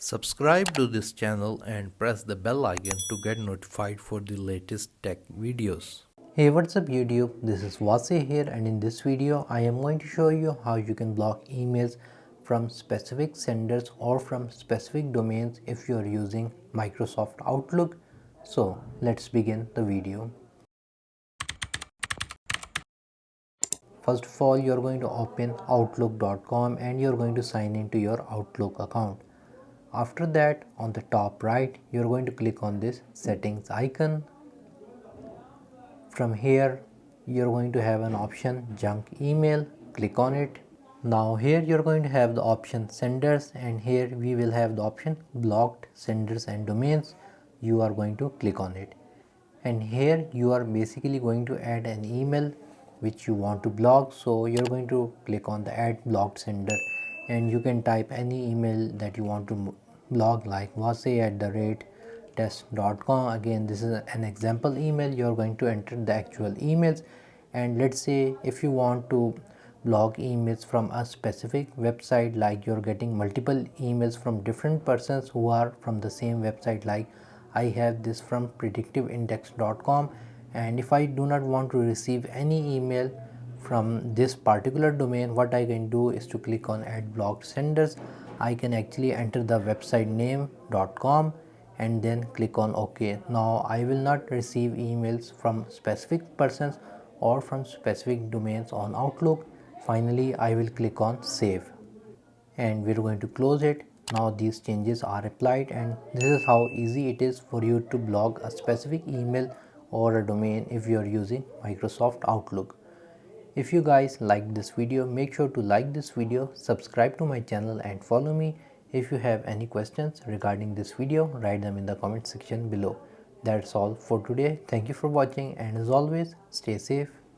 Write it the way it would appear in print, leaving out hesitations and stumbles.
Subscribe to this channel and press the bell icon to get notified for the latest tech videos. Hey, what's up YouTube, this is Wasay here, and in this video I am going to show you how you can block emails from specific senders or from specific domains if you are using Microsoft Outlook. So let's begin the video. First of all, you are going to open outlook.com and you are going to sign into your Outlook account. After that, on the top right, you are going to click on this settings icon. From here you're going to have an option junk email. Click on it. Now here you're going to have the option senders, and here we will have the option blocked senders and domains. You are going to click on it, and here you are basically going to add an email which you want to block. So you're going to click on the add blocked sender, and you can type any email that you want to block, like wasay@test.com. again, this is an example email. You're going to enter the actual emails, and let's say if you want to block emails from a specific website, like you're getting multiple emails from different persons who are from the same website, like I have this from predictiveindex.com, and if I do not want to receive any email from this particular domain, what I can do is to click on add blocked senders. I can actually enter the website name.com and then click on OK. Now I will not receive emails from specific persons or from specific domains on Outlook. Finally, I will click on save, and we're going to close it. Now these changes are applied, and this is how easy it is for you to block a specific email or a domain if you are using Microsoft Outlook. If you guys like this video, make sure to like this video, subscribe to my channel and follow me. If you have any questions regarding this video, write them in the comment section below. That's all for today. Thank you for watching, and as always, stay safe.